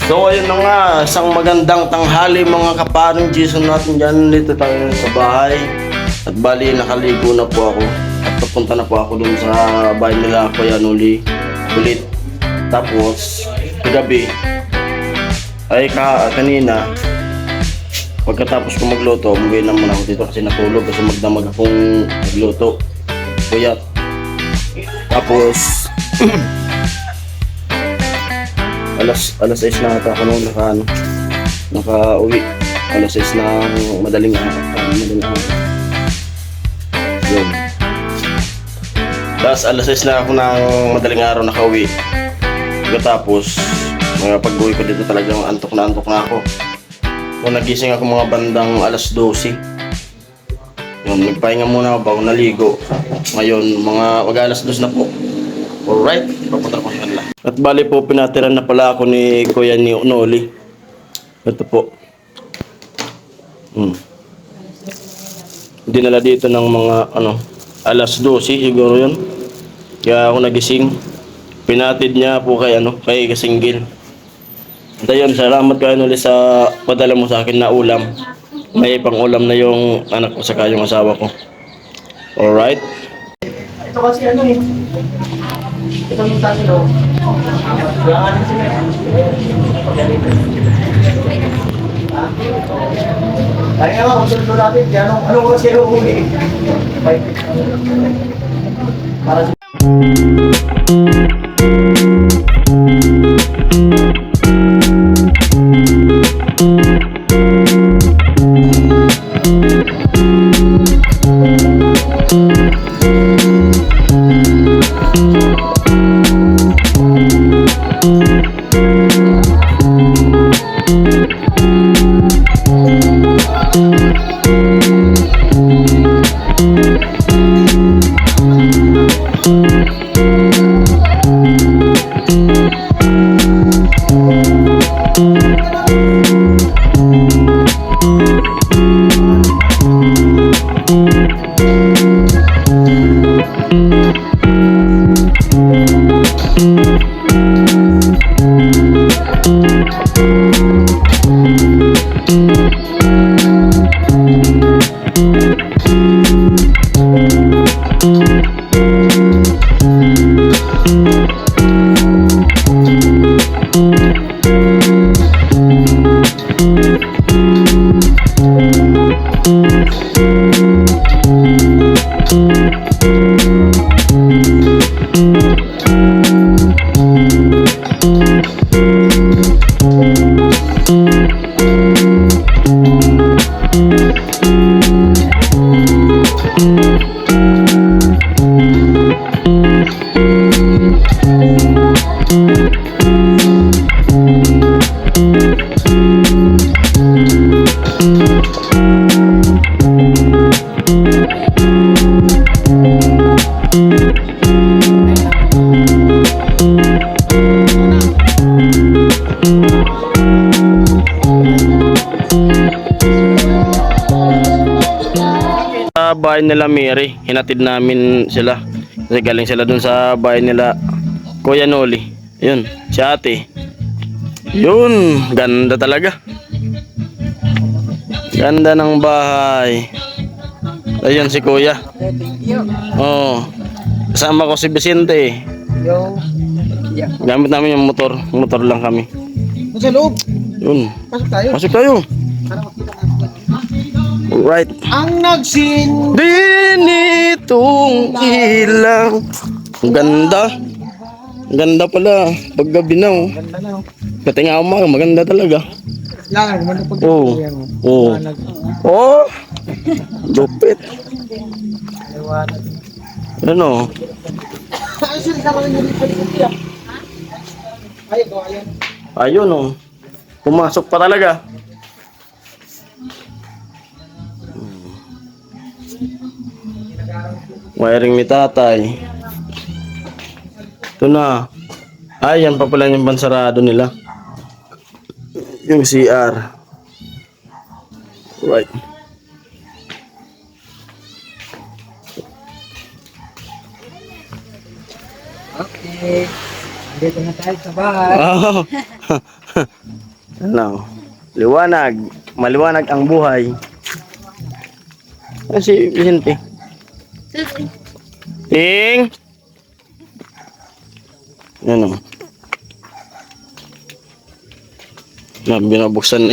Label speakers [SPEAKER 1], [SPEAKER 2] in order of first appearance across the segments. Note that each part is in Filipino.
[SPEAKER 1] So ayun na nga, isang magandang tanghali mga kaparing Jason natin dyan. Dito tayo sa bahay. At bali nakaligo na po ako. At papunta na po ako dun sa bahay nila Kuya Noli ulit. Tapos kagabi ay kanina pagkatapos ko magluto, umuwi na muna ako dito kasi natulog kasi magdamag akong magluto. Kaya tapos alas 6 na ata ako nung naka-uwi. Alas 6 na madaling araw. Yun. Tapos alas 6 na ako ng madaling araw naka-uwi. Pagkatapos, pag-uwi ko dito talagang antok na ako. Kung nagising ako mga bandang alas 12. Yun, nagpahinga muna ako bago naligo. Ngayon, mga alas 2 na po. Alright, papunta ko sa kanila. At bali po, pinatiran na pala ako ni Kuya Noli. Ito po. Dinala dito ng mga alas 12 siguro yun. Kaya ako nagising. Pinatid niya po kay Kasinggil. At ayun, salamat Kuya Noli sa padala mo sa akin na ulam. May pang ulam na yung anak ko saka yung asawa ko. Alright.
[SPEAKER 2] Ito kasi ito yung tatlo. Kaya nga, kung sunod natin, anong oras kayo huli? Para sa...
[SPEAKER 1] Bahay nila Mary, hinatid namin sila kasi galing sila dun sa bahay nila Kuya Noli. Yun, si ate. Yun, ganda talaga. Ganda ng bahay. Ayun si Kuya. Oh, kasama ko si Vicente. Gamit namin yung motor lang kami.
[SPEAKER 2] Sa loob.
[SPEAKER 1] Yun.
[SPEAKER 2] Pasok tayo.
[SPEAKER 1] Pasok tayo. Alright.
[SPEAKER 2] Ang
[SPEAKER 1] Din itong ilang. Ang ganda. Ang ganda pala. Paggabi na oh.
[SPEAKER 2] Ganda na.
[SPEAKER 1] Pati nga umaga, maganda talaga.
[SPEAKER 2] Lang, gumanda pag
[SPEAKER 1] Oo. Oo. Oh. Lupit.
[SPEAKER 2] Liwanag.
[SPEAKER 1] Ano?
[SPEAKER 2] Ay, sir, sama lang dito dito. Ay, go ayan.
[SPEAKER 1] Ayun oh. Pumasok pa talaga. Wiring ni tatay. Ito na. Ay, yan pa pala yung pansarado nila. Yung CR. Right.
[SPEAKER 2] Okay. Dito na tayo sa bahay.
[SPEAKER 1] Oh. Ano? Liwanag. Maliwanag ang buhay. Ano si Vicente? Ting! Ano? Na binabuksan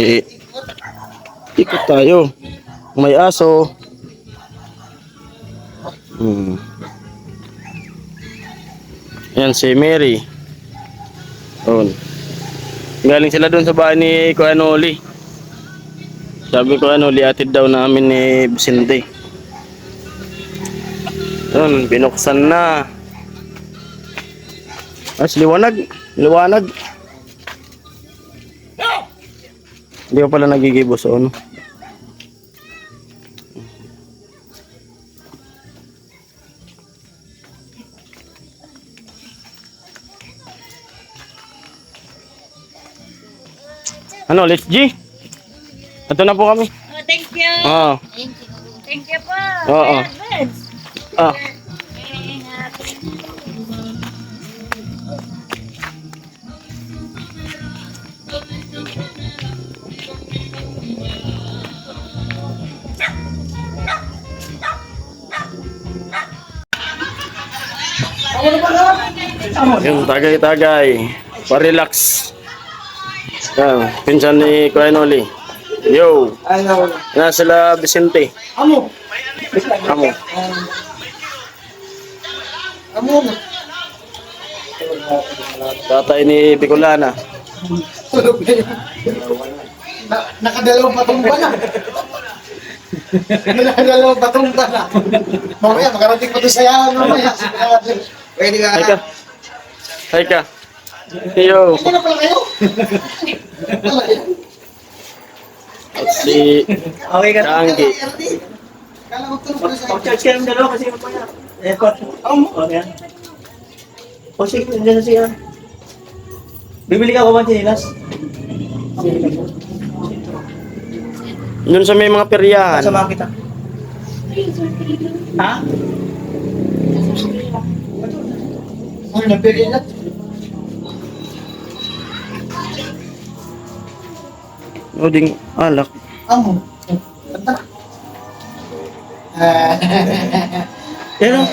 [SPEAKER 1] ikot tayo. May aso. Yan si Mary. Doon. Galing sila doon sa bahay ni Kuya Noli. Sabi ko Noli, atid daw namin ni Vicente. Doon, binuksan na. Liwanag. Liwanag. Hindi ko pala nagigibo sa ano. Ano, let's G? Ito na po kami.
[SPEAKER 3] Oh, thank you.
[SPEAKER 1] Oo.
[SPEAKER 3] Thank you po.
[SPEAKER 1] Oo.
[SPEAKER 3] Advance.
[SPEAKER 1] Ah. Yung tagay-tagay. Pa-relax. Pinsan ni Kuya Noli. Yo.
[SPEAKER 2] Ano?
[SPEAKER 1] Na sila Vicente.
[SPEAKER 2] Amo.
[SPEAKER 1] Amo.
[SPEAKER 2] Amo.
[SPEAKER 1] Tatay ni Bicolana.
[SPEAKER 2] Nakadalawang patumba na. Nakadalawang patumba na. Mamaya, makarating pa doon sa yawan mamaya. Pwede ka.
[SPEAKER 1] Hay ka. Hay ka. Yo.
[SPEAKER 2] Ano na pala kayo?
[SPEAKER 1] At si
[SPEAKER 4] Okay ka.
[SPEAKER 1] Anggi.
[SPEAKER 2] Kala ko tulog na sa
[SPEAKER 4] Pag-charge ka ng dalawa kasi mamaya. Okay. O sige, nandiyan na siya. Bibili ka ko ba chinelas?
[SPEAKER 1] Yun sa may mga peryahan.
[SPEAKER 4] Samahan kita. Ha?
[SPEAKER 2] Ano na pili na?
[SPEAKER 1] Uding alak.
[SPEAKER 2] Amo. Kanta.
[SPEAKER 4] Yan o.